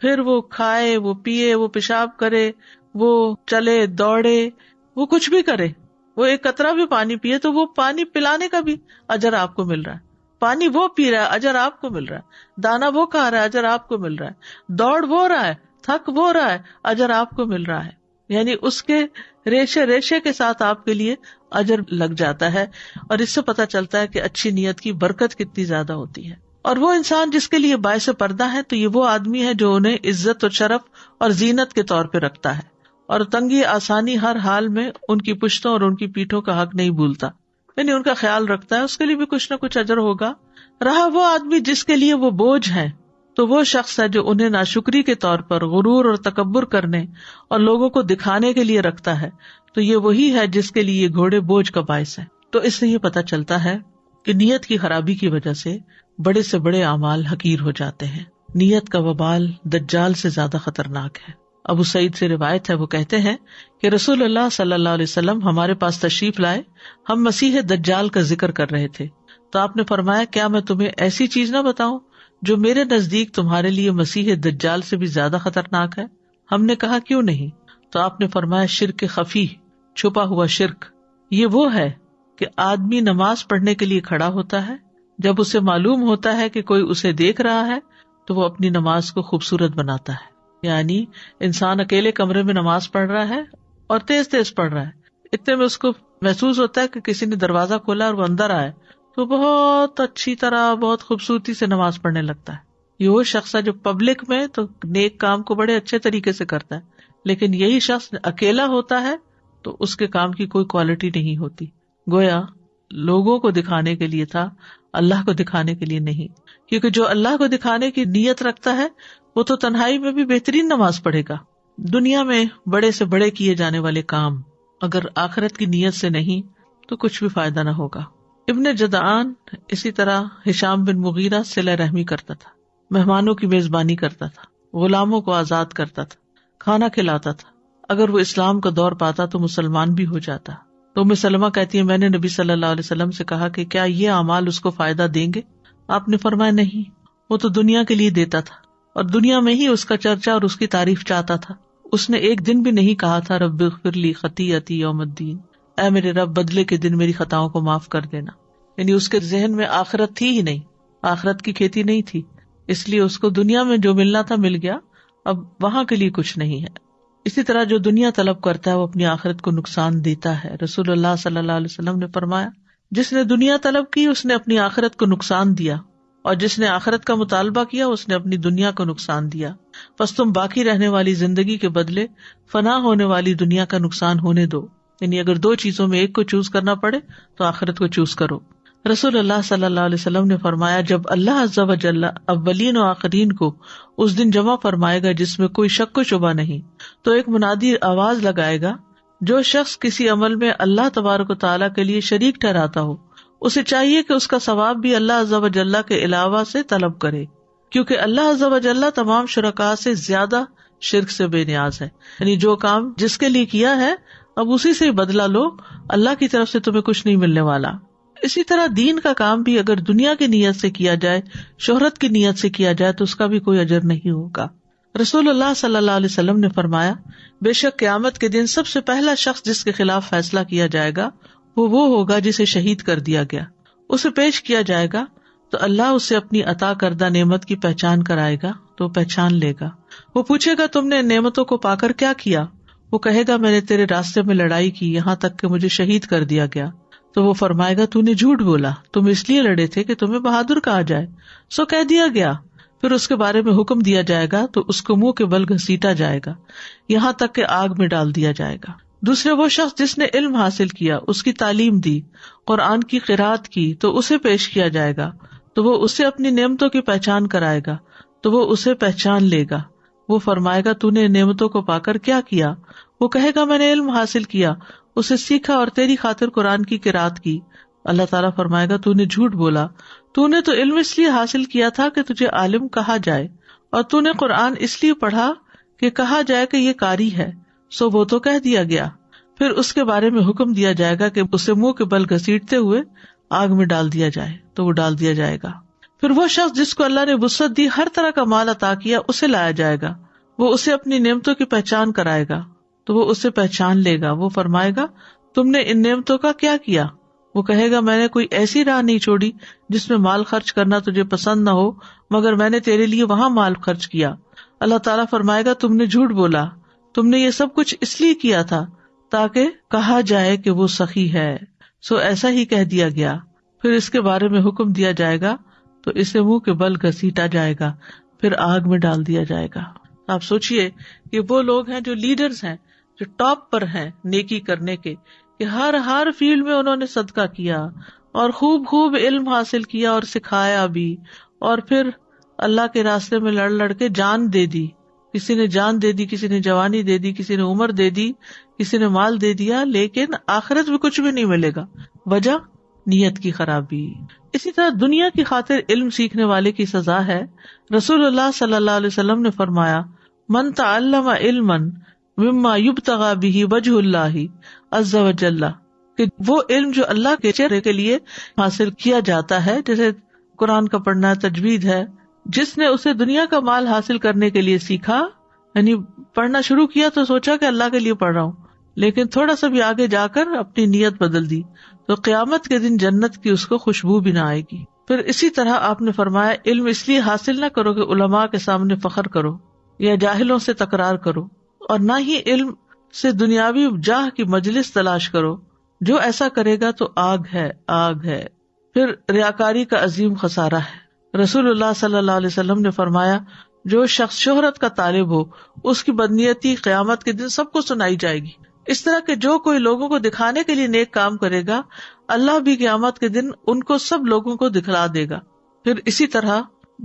پھر وہ کھائے، وہ پیے، وہ پیشاب کرے، وہ چلے دوڑے، وہ کچھ بھی کرے، وہ ایک قطرہ بھی پانی پیے تو وہ پانی پلانے کا بھی اجر آپ کو مل رہا ہے. پانی وہ پی رہا ہے، اجر آپ کو مل رہا ہے. دانا وہ کھا رہا ہے، اجر آپ کو مل رہا ہے. دوڑ وہ رہا ہے، تھک وہ رہا ہے، اجر آپ کو مل رہا ہے. یعنی اس کے ریشے ریشے کے ساتھ آپ کے لیے اجر لگ جاتا ہے. اور اس سے پتہ چلتا ہے کہ اچھی نیت کی برکت کتنی زیادہ ہوتی ہے. اور وہ انسان جس کے لیے باعث پردہ ہے تو یہ وہ آدمی ہے جو انہیں عزت اور شرف اور زینت کے طور پہ رکھتا ہے، اور تنگی آسانی ہر حال میں ان کی پشتوں اور ان کی پیٹھوں کا حق نہیں بھولتا، یعنی ان کا خیال رکھتا ہے، اس کے لیے بھی کچھ نہ کچھ اجر ہوگا. رہا وہ آدمی جس کے لیے وہ بوجھ ہے تو وہ شخص ہے جو انہیں ناشکری کے طور پر غرور اور تکبر کرنے اور لوگوں کو دکھانے کے لیے رکھتا ہے، تو یہ وہی ہے جس کے لیے یہ گھوڑے بوجھ کا باعث ہے. تو اس سے یہ پتہ چلتا ہے کہ نیت کی خرابی کی وجہ سے بڑے سے بڑے اعمال حقیر ہو جاتے ہیں. نیت کا وبال دجال سے زیادہ خطرناک ہے. ابو سعید سے روایت ہے، وہ کہتے ہیں کہ رسول اللہ صلی اللہ علیہ وسلم ہمارے پاس تشریف لائے، ہم مسیح دجال کا ذکر کر رہے تھے تو آپ نے فرمایا، کیا میں تمہیں ایسی چیز نہ بتاؤں جو میرے نزدیک تمہارے لیے مسیح دجال سے بھی زیادہ خطرناک ہے؟ ہم نے کہا کیوں نہیں؟ تو آپ نے فرمایا، شرک خفی، چھپا ہوا شرک. یہ وہ ہے کہ آدمی نماز پڑھنے کے لیے کھڑا ہوتا ہے، جب اسے معلوم ہوتا ہے کہ کوئی اسے دیکھ رہا ہے تو وہ اپنی نماز کو خوبصورت بناتا ہے. یعنی انسان اکیلے کمرے میں نماز پڑھ رہا ہے اور تیز تیز پڑھ رہا ہے، اتنے میں اس کو محسوس ہوتا ہے کہ کسی نے دروازہ کھولا اور وہ اندر آئے تو بہت اچھی طرح بہت خوبصورتی سے نماز پڑھنے لگتا ہے. یہ وہ شخص ہے جو پبلک میں تو نیک کام کو بڑے اچھے طریقے سے کرتا ہے، لیکن یہی شخص اکیلا ہوتا ہے تو اس کے کام کی کوئی کوالٹی نہیں ہوتی. گویا لوگوں کو دکھانے کے لیے تھا، اللہ کو دکھانے کے لیے نہیں. کیونکہ جو اللہ کو دکھانے کی نیت رکھتا ہے وہ تو تنہائی میں بھی بہترین نماز پڑھے گا. دنیا میں بڑے سے بڑے کیے جانے والے کام اگر آخرت کی نیت سے نہیں تو کچھ بھی فائدہ نہ ہوگا. ابن جدعان اسی طرح ہشام بن مغیرہ صلہ رحمی کرتا تھا، مہمانوں کی میزبانی کرتا تھا، غلاموں کو آزاد کرتا تھا، کھانا کھلاتا تھا. اگر وہ اسلام کا دور پاتا تو مسلمان بھی ہو جاتا. تو ام سلمہ کہتی ہے، میں نے نبی صلی اللہ علیہ وسلم سے کہا کہ کیا یہ اعمال اس کو فائدہ دیں گے؟ آپ نے فرمایا نہیں، وہ تو دنیا کے لیے دیتا تھا اور دنیا میں ہی اس کا چرچا اور اس کی تعریف چاہتا تھا. اس نے ایک دن بھی نہیں کہا تھا رب اغفر لی خطیئتی یوم الدین، اے میرے رب بدلے کے دن میری خطاؤں کو معاف کر دینا. یعنی اس کے ذہن میں آخرت تھی ہی نہیں، آخرت کی کھیتی نہیں تھی، اس لیے اس کو دنیا میں جو ملنا تھا مل گیا، اب وہاں کے لیے کچھ نہیں ہے. اسی طرح جو دنیا طلب کرتا ہے وہ اپنی آخرت کو نقصان دیتا ہے. رسول اللہ صلی اللہ علیہ وسلم نے فرمایا جس نے دنیا طلب کی اس نے اپنی آخرت کو نقصان دیا، اور جس نے آخرت کا مطالبہ کیا اس نے اپنی دنیا کو نقصان دیا. پس تم باقی رہنے والی زندگی کے بدلے فنا ہونے والی دنیا کا نقصان ہونے دو. یعنی اگر دو چیزوں میں ایک کو چوز کرنا پڑے تو آخرت کو چوز کرو. رسول اللہ صلی اللہ علیہ وسلم نے فرمایا جب اللہ عز و جل اولین و آخرین کو اس دن جمع فرمائے گا جس میں کوئی شک و شبہ نہیں، تو ایک منادی آواز لگائے گا جو شخص کسی عمل میں اللہ تبارک و تعالیٰ کے لیے شریک ٹھہراتا ہو اسے چاہیے کہ اس کا ثواب بھی اللہ عز و جل کے علاوہ سے طلب کرے، کیونکہ اللہ عز و جل تمام شرکاء سے زیادہ شرک سے بے نیاز ہے. یعنی جو کام جس کے لیے کیا ہے اب اسی سے بدلہ لو، اللہ کی طرف سے تمہیں کچھ نہیں ملنے والا. اسی طرح دین کا کام بھی اگر دنیا کی نیت سے کیا جائے، شہرت کی نیت سے کیا جائے تو اس کا بھی کوئی اجر نہیں ہوگا. رسول اللہ صلی اللہ علیہ وسلم نے فرمایا بے شک قیامت کے دن سب سے پہلا شخص جس کے خلاف فیصلہ کیا جائے گا وہ ہوگا جسے شہید کر دیا گیا. اسے پیش کیا جائے گا تو اللہ اسے اپنی عطا کردہ نعمت کی پہچان کرائے گا تو پہچان لے گا. وہ پوچھے گا تم نے ان نعمتوں کو پا کر کیا کیا؟ وہ کہے گا میں نے تیرے راستے میں لڑائی کی یہاں تک کہ مجھے شہید کر دیا گیا. تو وہ فرمائے گا تو نے جھوٹ بولا، تم اس لیے لڑے تھے کہ تمہیں بہادر کہا جائے، سو کہہ دیا گیا. پھر اس کے بارے میں حکم دیا جائے گا تو اس کو منہ کے بل گھسیٹا جائے گا یہاں تک کہ آگ میں ڈال دیا جائے گا. دوسرے وہ شخص جس نے علم حاصل کیا، اس کی تعلیم دی، قرآن کی قرات کی تو اسے پیش کیا جائے گا تو وہ اسے اپنی نعمتوں کی پہچان کرائے گا تو وہ اسے پہچان لے گا. وہ فرمائے گا تو نے نعمتوں کو پا کر کیا کیا؟ وہ کہے گا میں نے علم حاصل کیا، اسے سیکھا اور تیری خاطر قرآن کی قرات کی. اللہ تعالیٰ فرمائے گا تو نے جھوٹ بولا، تو نے تو علم اس لیے حاصل کیا تھا کہ تجھے عالم کہا جائے، اور تو نے قرآن اس لیے پڑھا کہ کہا جائے کہ یہ قاری ہے، سو وہ تو کہہ دیا گیا. پھر اس کے بارے میں حکم دیا جائے گا کہ اسے منہ کے بل گھسیٹتے ہوئے آگ میں ڈال دیا جائے تو وہ ڈال دیا جائے گا. پھر وہ شخص جس کو اللہ نے وسعت دی، ہر طرح کا مال عطا کیا، اسے لایا جائے گا. وہ اسے اپنی نعمتوں کی پہچان کرائے گا تو وہ اسے پہچان لے گا. وہ فرمائے گا تم نے ان نعمتوں کا کیا کیا؟ وہ کہے گا میں نے کوئی ایسی راہ نہیں چھوڑی جس میں مال خرچ کرنا تجھے پسند نہ ہو، مگر میں نے تیرے لیے وہاں مال خرچ کیا. اللہ تعالیٰ فرمائے گا تم نے جھوٹ بولا، تم نے یہ سب کچھ اس لیے کیا تھا تاکہ کہا جائے کہ وہ سخی ہے، سو ایسا ہی کہہ دیا گیا. پھر اس کے بارے میں حکم دیا جائے گا تو اسے منہ کے بل گھسیٹا جائے گا، پھر آگ میں ڈال دیا جائے گا. آپ سوچئے کہ وہ لوگ ہیں جو لیڈرز ہیں، جو ٹاپ پر ہیں نیکی کرنے کے، کہ ہر فیلڈ میں انہوں نے صدقہ کیا اور خوب علم حاصل کیا اور سکھایا بھی، اور پھر اللہ کے راستے میں لڑ کے جان دے دی. کسی نے جان دے دی، کسی نے جوانی دے دی، کسی نے عمر دے دی، کسی نے مال دے دیا، لیکن آخرت میں کچھ بھی نہیں ملے گا. وجہ نیت کی خرابی. اسی طرح دنیا کی خاطر علم سیکھنے والے کی سزا ہے. رسول اللہ صلی اللہ علیہ وسلم نے فرمایا من تعلم علما مما یبتغى به وجه اللہ عز وجل، کہ وہ علم جو اللہ کے چہرے کے لیے حاصل کیا جاتا ہے، جیسے قرآن کا پڑھنا، تجوید ہے، جس نے اسے دنیا کا مال حاصل کرنے کے لیے سیکھا، یعنی پڑھنا شروع کیا تو سوچا کہ اللہ کے لیے پڑھ رہا ہوں، لیکن تھوڑا سا بھی آگے جا کر اپنی نیت بدل دی تو قیامت کے دن جنت کی اس کو خوشبو بھی نہ آئے گی. پھر اسی طرح آپ نے فرمایا علم اس لیے حاصل نہ کرو کہ علماء کے سامنے فخر کرو یا جاہلوں سے تکرار کرو، اور نہ ہی علم سے دنیاوی جاہ کی مجلس تلاش کرو، جو ایسا کرے گا تو آگ ہے. پھر ریاکاری کا عظیم خسارہ ہے. رسول اللہ صلی اللہ علیہ وسلم نے فرمایا جو شخص شہرت کا طالب ہو اس کی بدنیتی قیامت کے دن سب کو سنائی جائے گی. اس طرح کہ جو کوئی لوگوں کو دکھانے کے لیے نیک کام کرے گا، اللہ بھی قیامت کے دن ان کو سب لوگوں کو دکھلا دے گا. پھر اسی طرح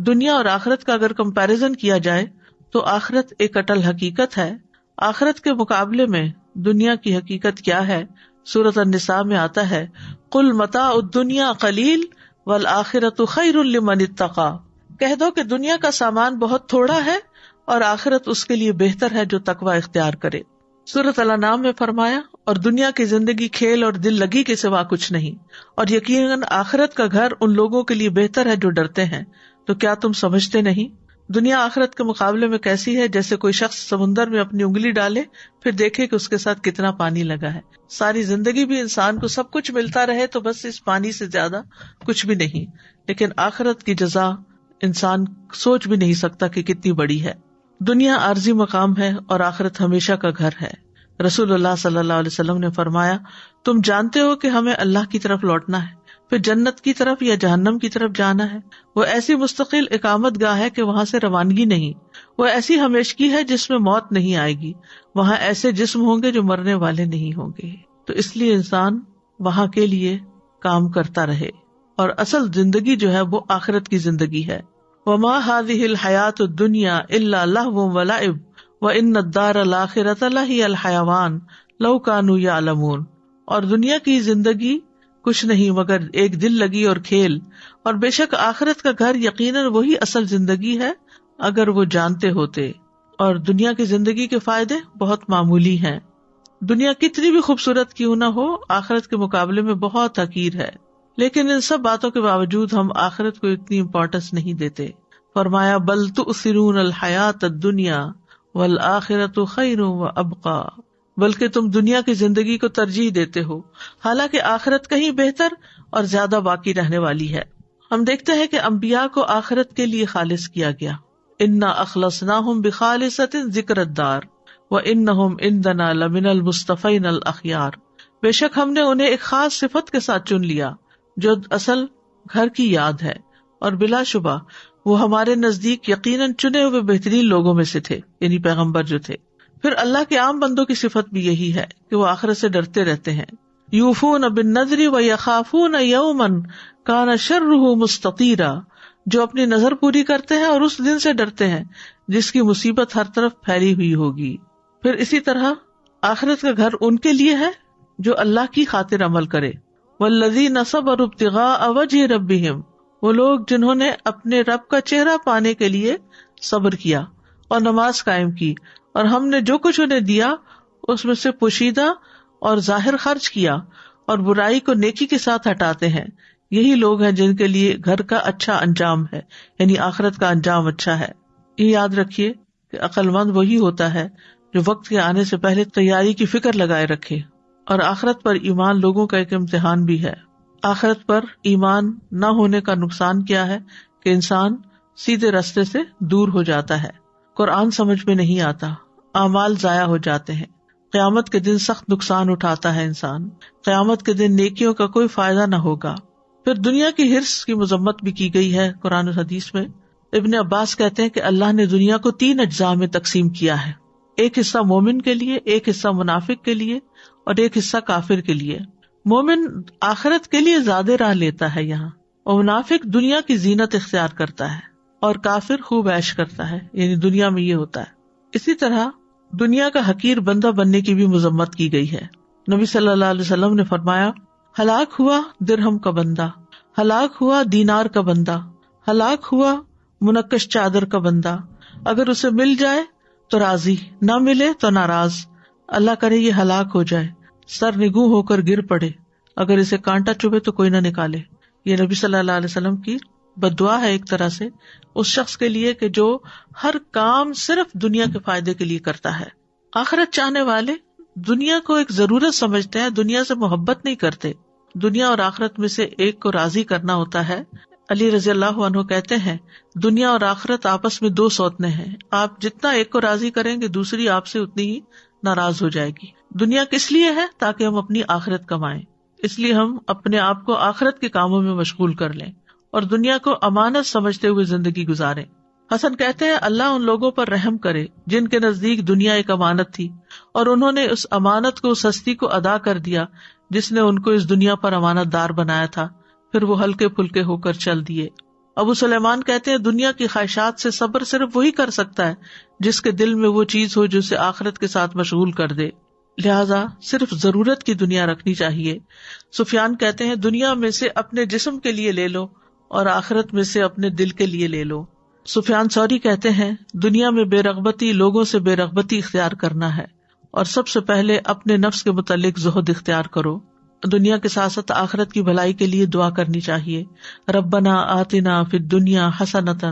دنیا اور آخرت کا اگر کمپیریزن کیا جائے تو آخرت ایک اٹل حقیقت ہے. آخرت کے مقابلے میں دنیا کی حقیقت کیا ہے؟ سورۃ النساء میں آتا ہے قل متاع الدنیا قلیل والآخرۃ خیر لمن اتقی، کہہ دو کہ دنیا کا سامان بہت تھوڑا ہے اور آخرت اس کے لیے بہتر ہے جو تقوی اختیار کرے. سورۃ الانعام میں فرمایا اور دنیا کی زندگی کھیل اور دل لگی کے سوا کچھ نہیں، اور یقیناً آخرت کا گھر ان لوگوں کے لیے بہتر ہے جو ڈرتے ہیں۔ تو کیا تم سمجھتے نہیں؟ دنیا آخرت کے مقابلے میں کیسی ہے؟ جیسے کوئی شخص سمندر میں اپنی انگلی ڈالے پھر دیکھے کہ اس کے ساتھ کتنا پانی لگا ہے۔ ساری زندگی بھی انسان کو سب کچھ ملتا رہے تو بس اس پانی سے زیادہ کچھ بھی نہیں، لیکن آخرت کی جزا انسان سوچ بھی نہیں سکتا کہ کتنی بڑی ہے۔ دنیا عارضی مقام ہے اور آخرت ہمیشہ کا گھر ہے۔ رسول اللہ صلی اللہ علیہ وسلم نے فرمایا، تم جانتے ہو کہ ہمیں اللہ کی طرف لوٹنا ہے، پھر جنت کی طرف یا جہنم کی طرف جانا ہے۔ وہ ایسی مستقل اقامت گاہ ہے کہ وہاں سے روانگی نہیں، وہ ایسی ہمیشگی ہے جس میں موت نہیں آئے گی، وہاں ایسے جسم ہوں گے جو مرنے والے نہیں ہوں گے۔ تو اس لیے انسان وہاں کے لیے کام کرتا رہے، اور اصل زندگی جو ہے وہ آخرت کی زندگی ہے۔ وما هذه الحیات الدنیا الا لہو ولعب وان الدار الآخرۃ لہی الحیوان لو کانوا یعلمون۔ اور دنیا کی زندگی کچھ نہیں مگر ایک دل لگی اور کھیل، اور بے شک آخرت کا گھر یقیناً وہی اصل زندگی ہے اگر وہ جانتے ہوتے۔ اور دنیا کی زندگی کے فائدے بہت معمولی ہیں۔ دنیا کتنی بھی خوبصورت کیوں نہ ہو، آخرت کے مقابلے میں بہت حقیر ہے، لیکن ان سب باتوں کے باوجود ہم آخرت کو اتنی امپورٹنس نہیں دیتے۔ فرمایا بل تؤثرون الحیات الدنیا والآخرۃ خیر وابقی، بلکہ تم دنیا کی زندگی کو ترجیح دیتے ہو، حالانکہ آخرت کہیں بہتر اور زیادہ باقی رہنے والی ہے۔ ہم دیکھتے ہیں کہ انبیاء کو آخرت کے لیے خالص کیا گیا۔ انا اخلصناہم بخالصۃ ذکر الدار وانہم عندنا لمن المصطفین الاخیار۔ بے شک ہم نے انہیں ایک خاص صفت کے ساتھ چن لیا جو اصل گھر کی یاد ہے، اور بلا شبہ وہ ہمارے نزدیک یقیناً چنے ہوئے بہترین لوگوں میں سے تھے، یعنی پیغمبر جو تھے۔ پھر اللہ کے عام بندوں کی صفت بھی یہی ہے کہ وہ آخرت سے ڈرتے رہتے ہیں۔ یوفون بالنذر ویخافون یوما کان شرہ مستطیرا، جو اپنی نظر پوری کرتے ہیں اور اس دن سے ڈرتے ہیں جس کی مصیبت ہر طرف پھیلی ہوئی ہوگی۔ پھر اسی طرح آخرت کا گھر ان کے لیے ہے جو اللہ کی خاطر عمل کرے۔ والذین صبروا ابتغاء وجہ ربہم، وہ لوگ جنہوں نے اپنے رب کا چہرہ پانے کے لیے صبر کیا اور نماز قائم کی، اور ہم نے جو کچھ انہیں دیا اس میں سے پوشیدہ اور ظاہر خرچ کیا، اور برائی کو نیکی کے ساتھ ہٹاتے ہیں، یہی لوگ ہیں جن کے لیے گھر کا اچھا انجام ہے، یعنی آخرت کا انجام اچھا ہے۔ یہ یاد رکھیے کہ عقل مند وہی ہوتا ہے جو وقت کے آنے سے پہلے تیاری کی فکر لگائے رکھے، اور آخرت پر ایمان لوگوں کا ایک امتحان بھی ہے۔ آخرت پر ایمان نہ ہونے کا نقصان کیا ہے کہ انسان سیدھے راستے سے دور ہو جاتا ہے، قرآن سمجھ میں نہیں آتا، اعمال ضائع ہو جاتے ہیں، قیامت کے دن سخت نقصان اٹھاتا ہے انسان، قیامت کے دن نیکیوں کا کوئی فائدہ نہ ہوگا۔ پھر دنیا کی حرص کی مذمت بھی کی گئی ہے قرآن و حدیث میں۔ ابن عباس کہتے ہیں کہ اللہ نے دنیا کو 3 اجزاء میں تقسیم کیا ہے، ایک حصہ مومن کے لیے، ایک حصہ منافق کے لیے، اور ایک حصہ کافر کے لیے۔ مومن آخرت کے لیے زیادہ راہ لیتا ہے یہاں، اور منافق دنیا کی زینت اختیار کرتا ہے، اور کافر خوب عیش کرتا ہے، یعنی دنیا میں یہ ہوتا ہے۔ اسی طرح دنیا کا حقیر بندہ بننے کی بھی مذمت کی گئی ہے۔ نبی صلی اللہ علیہ وسلم نے فرمایا، ہلاک ہوا درہم کا بندہ، ہلاک ہوا دینار کا بندہ، ہلاک ہوا منقش چادر کا بندہ، اگر اسے مل جائے تو راضی، نہ ملے تو ناراض، اللہ کرے یہ ہلاک ہو جائے، سر نگوں ہو کر گر پڑے، اگر اسے کانٹا چبھے تو کوئی نہ نکالے۔ یہ نبی صلی اللہ علیہ وسلم کی بد دعا ہے ایک طرح سے اس شخص کے لیے کہ جو ہر کام صرف دنیا کے فائدے کے لیے کرتا ہے۔ آخرت چاہنے والے دنیا کو ایک ضرورت سمجھتے ہیں، دنیا سے محبت نہیں کرتے۔ دنیا اور آخرت میں سے ایک کو راضی کرنا ہوتا ہے۔ علی رضی اللہ عنہ کہتے ہیں، دنیا اور آخرت آپس میں 2 سوتنے ہیں، آپ جتنا ایک کو راضی کریں گے دوسری آپ سے اتنی ہی ناراض ہو جائے گی۔ دنیا کس لیے ہے؟ تاکہ ہم اپنی آخرت کمائیں، اس لیے ہم اپنے آپ کو آخرت کے کاموں میں مشغول کر لیں اور دنیا کو امانت سمجھتے ہوئے زندگی گزاریں۔ حسن کہتے ہیں، اللہ ان لوگوں پر رحم کرے جن کے نزدیک دنیا ایک امانت تھی اور انہوں نے اس امانت کو، اس ہستی کو ادا کر دیا جس نے ان کو اس دنیا پر امانت دار بنایا تھا، پھر وہ ہلکے پھلکے ہو کر چل دیے۔ ابو سلیمان کہتے ہیں، دنیا کی خواہشات سے صبر صرف وہی کر سکتا ہے جس کے دل میں وہ چیز ہو جو اسے آخرت کے ساتھ مشغول کر دے، لہذا صرف ضرورت کی دنیا رکھنی چاہیے۔ سفیان کہتے ہیں، دنیا میں سے اپنے جسم کے لیے لے لو اور آخرت میں سے اپنے دل کے لیے لے لو۔ سفیان ثوری کہتے ہیں، دنیا میں بے رغبتی لوگوں سے بے رغبتی اختیار کرنا ہے، اور سب سے پہلے اپنے نفس کے متعلق زہد اختیار کرو. دنیا کے ساتھ ساتھ آخرت کی بھلائی کے لیے دعا کرنی چاہیے. ربنا آتنا فی الدنیا حسنۃ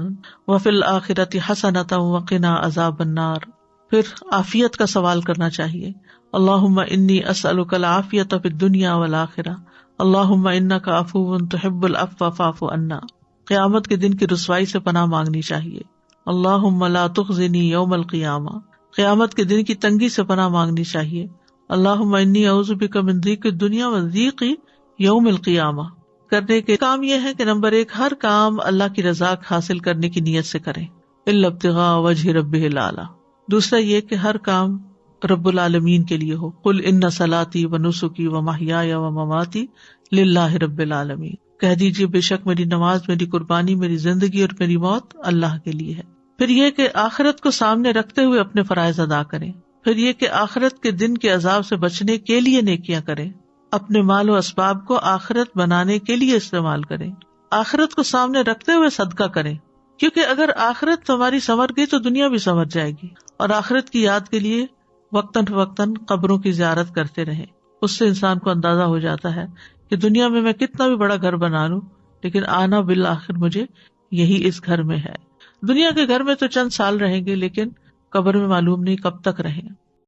وفی الآخرۃ حسنۃ وقنا عذاب النار. پھر عافیت کا سوال کرنا چاہیے. اللہم انی اسألک العافیۃ فی الدنیا والآخرہ اللہم انک عفو تحب العفو فاعف عنا. قیامت کے دن کی رسوائی سے پناہ مانگنی چاہیے. اللہم لا تخزنی یوم القیامہ. قیامت کے دن کی تنگی سے پناہ مانگنی چاہیے. اللہم انی اعوذ بک من ضیق الدنیا وضیق یوم القیامہ. کرنے کے کام یہ ہے کہ نمبر 1 ہر کام اللہ کی رضا حاصل کرنے کی نیت سے کریں الا ابتغاء وجہ ربہ الاعلی. دوسرا یہ کہ ہر کام رب العالمین کے لیے ہو. قل ان صلاتي ونسکی ومحیای ومماتی للہ رب العالمین. کہہ دیجیے بے شک میری نماز، میری قربانی، میری زندگی اور میری موت اللہ کے لیے ہے. پھر یہ کہ آخرت کو سامنے رکھتے ہوئے اپنے فرائض ادا کریں. پھر یہ کہ آخرت کے دن کے عذاب سے بچنے کے لیے نیکیاں کریں. اپنے مال و اسباب کو آخرت بنانے کے لیے استعمال کریں. آخرت کو سامنے رکھتے ہوئے صدقہ کریں، کیونکہ اگر آخرت ہماری سنور گئی تو دنیا بھی سنور جائے گی. اور آخرت کی یاد کے لیے وقتاً فوقتاً قبروں کی زیارت کرتے رہیں. اس سے انسان کو اندازہ ہو جاتا ہے کہ دنیا میں کتنا بھی بڑا گھر بنا لوں لیکن آنا بالآخر مجھے یہی اس گھر میں ہے. دنیا کے گھر میں تو چند سال رہیں گے لیکن قبر میں معلوم نہیں کب تک رہیں.